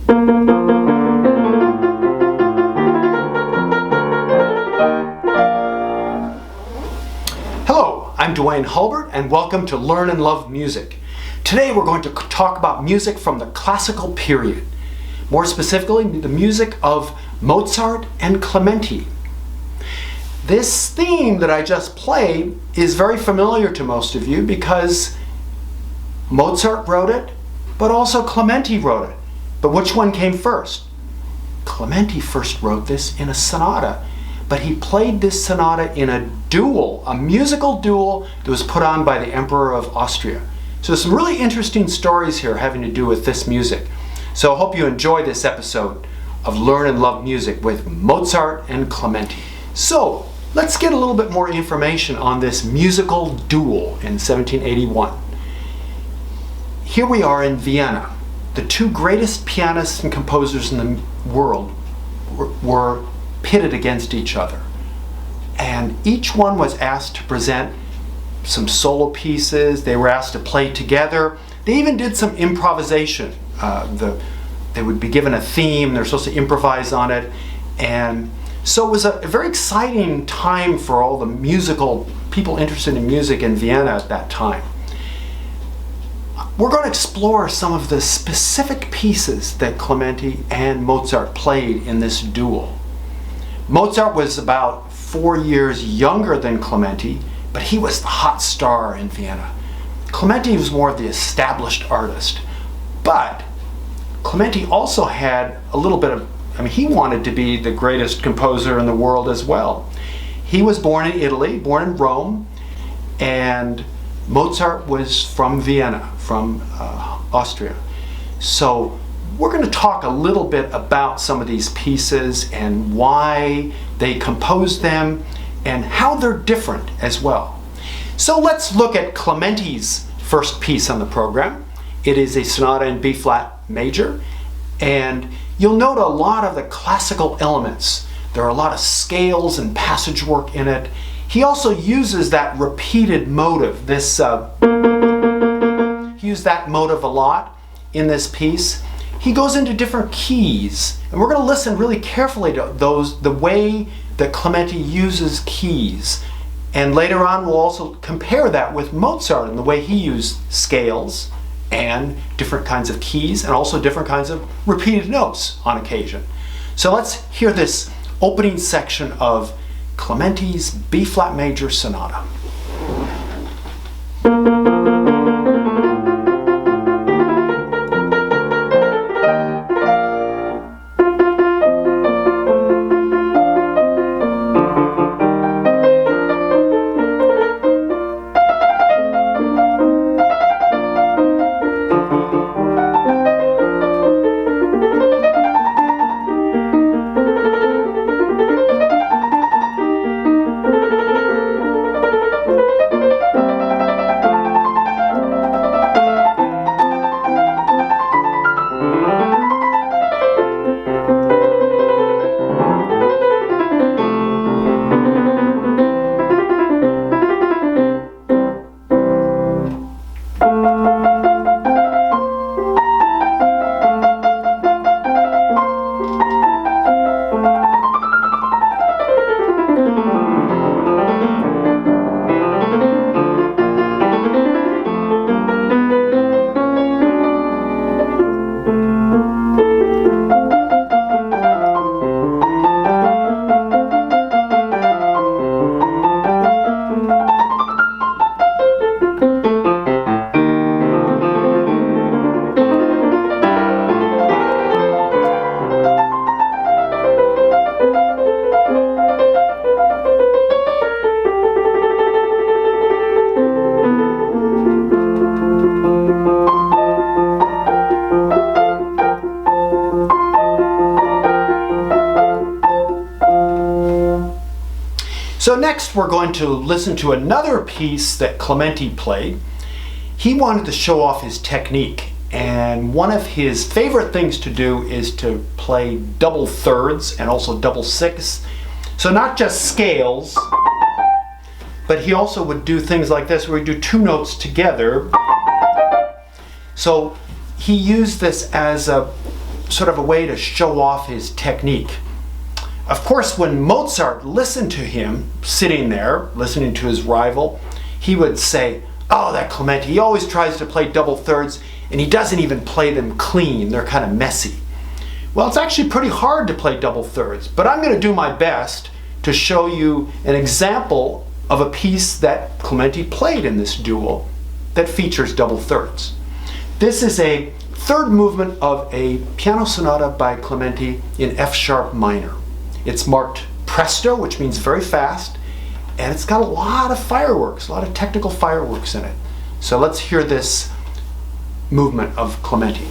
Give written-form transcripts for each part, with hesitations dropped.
Hello, I'm Duane Hulbert and welcome to Learn and Love Music. Today we're going to talk about music from the classical period. More specifically, the music of Mozart and Clementi. This theme that I just played is very familiar to most of you because Mozart wrote it, but also Clementi wrote it. But which one came first? Clementi first wrote this in a sonata, but he played this sonata in a duel, a musical duel that was put on by the Emperor of Austria. So there's some really interesting stories here having to do with this music. So I hope you enjoy this episode of Learn and Love Music with Mozart and Clementi. So let's get a little bit more information on this musical duel in 1781. Here we are in Vienna. The two greatest pianists and composers in the world were pitted against each other. And each one was asked to present some solo pieces. They were asked to play together. They even did some improvisation. They would be given a theme. They're supposed to improvise on it. And so it was a very exciting time for all the musical people interested in music in Vienna at that time. We're going to explore some of the specific pieces that Clementi and Mozart played in this duel. Mozart was about 4 years younger than Clementi, but he was the hot star in Vienna. Clementi was more of the established artist, but Clementi also had a little bit of, he wanted to be the greatest composer in the world as well. He was born in Italy, born in Rome, and Mozart was from Vienna, from Austria. So we're going to talk a little bit about some of these pieces and why they composed them and how they're different as well. So let's look at Clementi's first piece on the program. It is a sonata in B-flat major, and you'll note a lot of the classical elements. There are a lot of scales and passage work in it. He also uses that repeated motive. He used that motive a lot in this piece. He goes into different keys, and we're going to listen really carefully to the way that Clementi uses keys. And later on we'll also compare that with Mozart and the way he used scales and different kinds of keys and also different kinds of repeated notes on occasion. So let's hear this opening section of Clementi's B-flat major sonata. So next we're going to listen to another piece that Clementi played. He wanted to show off his technique, and one of his favorite things to do is to play double thirds and also double sixths. So not just scales, but he also would do things like this where he'd do two notes together. So he used this as sort of a way to show off his technique. Of course, when Mozart listened to him sitting there, listening to his rival, he would say, "Oh, that Clementi, he always tries to play double thirds and he doesn't even play them clean. They're kind of messy." Well, it's actually pretty hard to play double thirds, but I'm going to do my best to show you an example of a piece that Clementi played in this duel that features double thirds. This is a third movement of a piano sonata by Clementi in F sharp minor. It's marked presto, which means very fast, and it's got a lot of fireworks, a lot of technical fireworks in it. So let's hear this movement of Clementi.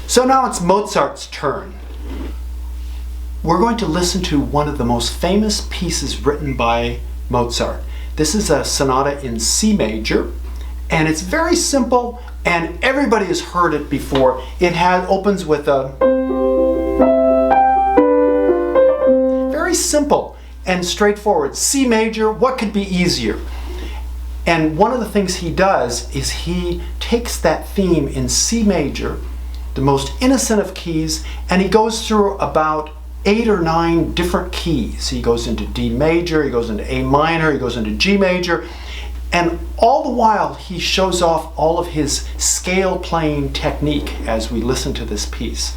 So now it's Mozart's turn. We're going to listen to one of the most famous pieces written by Mozart. This is a sonata in C major, and it's very simple, and everybody has heard it before. It opens with a very simple and straightforward C major. What could be easier? And one of the things he does is he takes that theme in C major, the most innocent of keys, and he goes through about 8 or 9 different keys. He goes into D major, he goes into A minor, he goes into G major, and all the while he shows off all of his scale playing technique as we listen to this piece.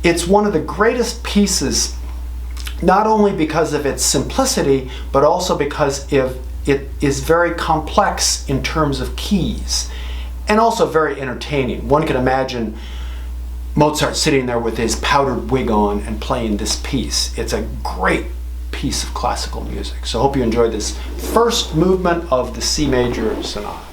It's one of the greatest pieces, not only because of its simplicity, but also because it is very complex in terms of keys, and also very entertaining. One can imagine Mozart sitting there with his powdered wig on and playing this piece. It's a great piece of classical music. So I hope you enjoyed this first movement of the C major sonata.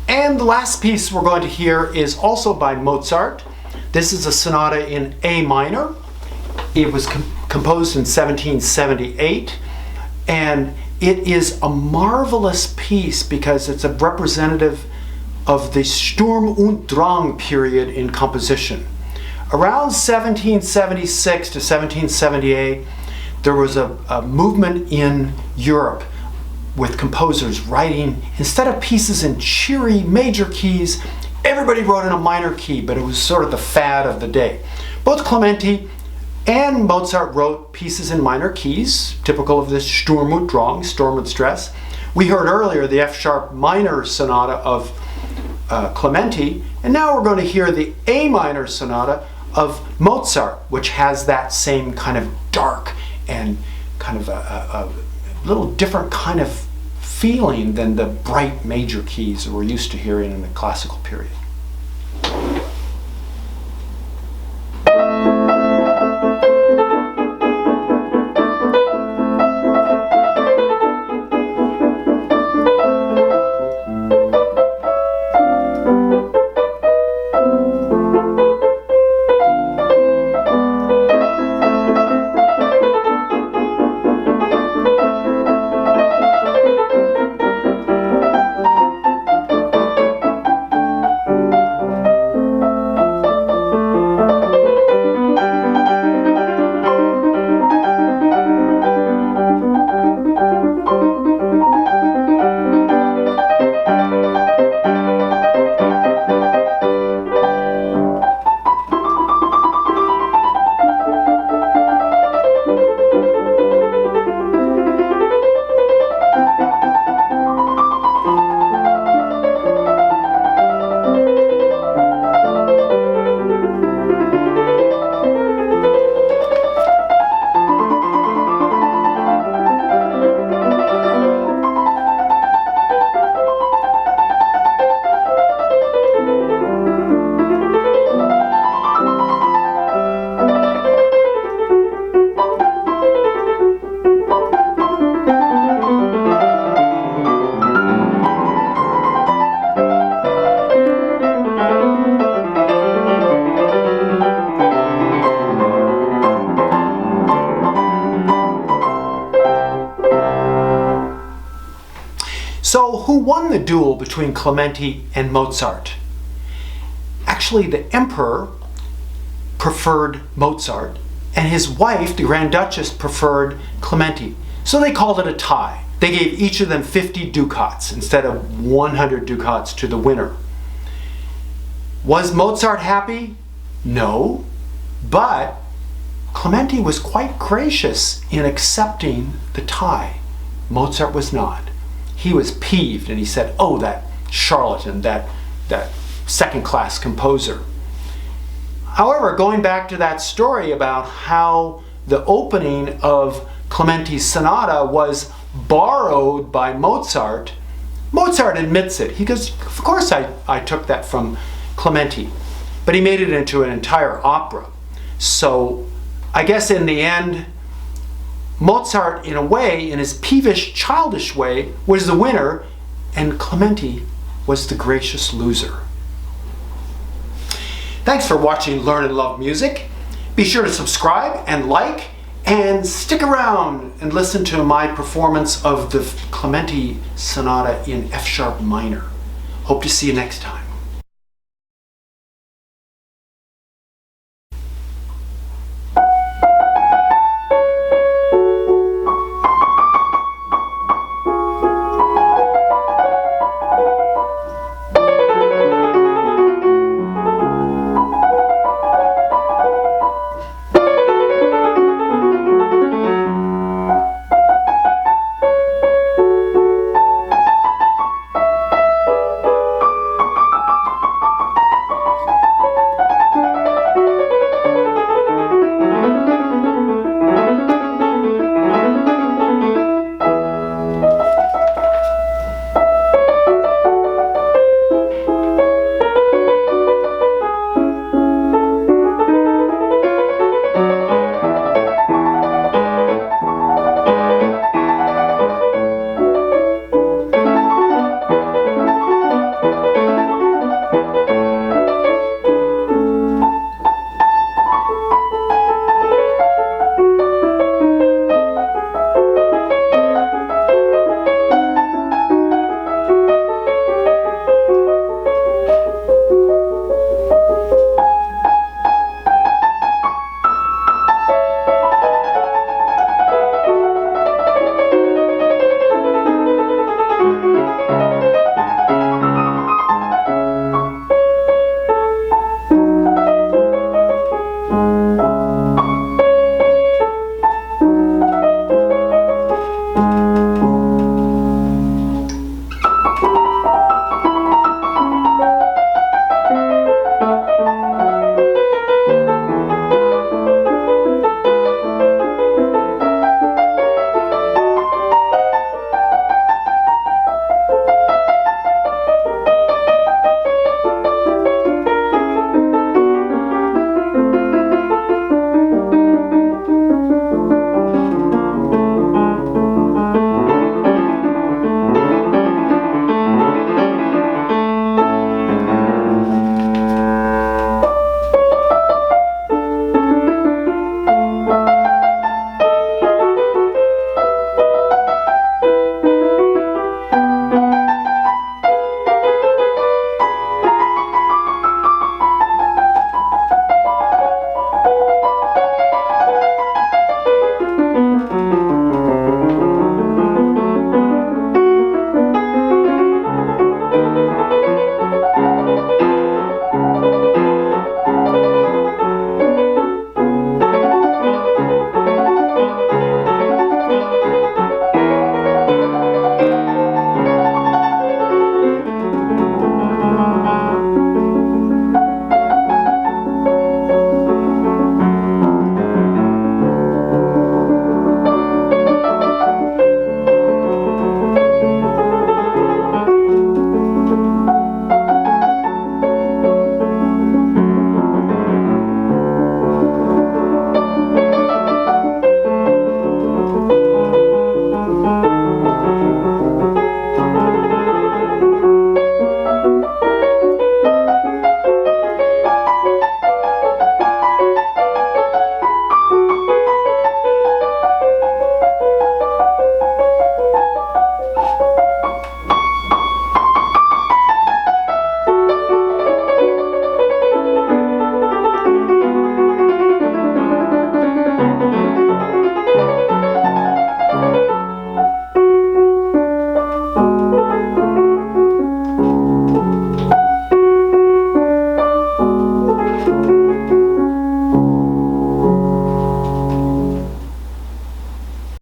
And the last piece we're going to hear is also by Mozart. This is a sonata in A minor. It was composed in 1778, and it is a marvelous piece because it's a representative of the Sturm und Drang period in composition. Around 1776 to 1778, there was a movement in Europe with composers writing, instead of pieces in cheery major keys, everybody wrote in a minor key, but it was sort of the fad of the day. Both Clementi and Mozart wrote pieces in minor keys, typical of this Sturm und Drang, storm and stress. We heard earlier the F-sharp minor sonata of Clementi, and now we're going to hear the A minor sonata of Mozart, which has that same kind of dark and kind of a little different kind of feeling than the bright major keys that we're used to hearing in the classical period. won the duel between Clementi and Mozart? Actually, the emperor preferred Mozart, and his wife, the Grand Duchess, preferred Clementi. So they called it a tie. They gave each of them 50 ducats instead of 100 ducats to the winner. Was Mozart happy? No, but Clementi was quite gracious in accepting the tie. Mozart was not. He was peeved and he said, "Oh, that charlatan, that second-class composer." However, going back to that story about how the opening of Clementi's sonata was borrowed by Mozart, Mozart admits it. He goes, "Of course I took that from Clementi," but he made it into an entire opera. So I guess in the end, Mozart, in a way, in his peevish, childish way, was the winner, and Clementi was the gracious loser. Thanks for watching Learn and Love Music. Be sure to subscribe and like, and stick around and listen to my performance of the Clementi Sonata in F sharp minor. Hope to see you next time.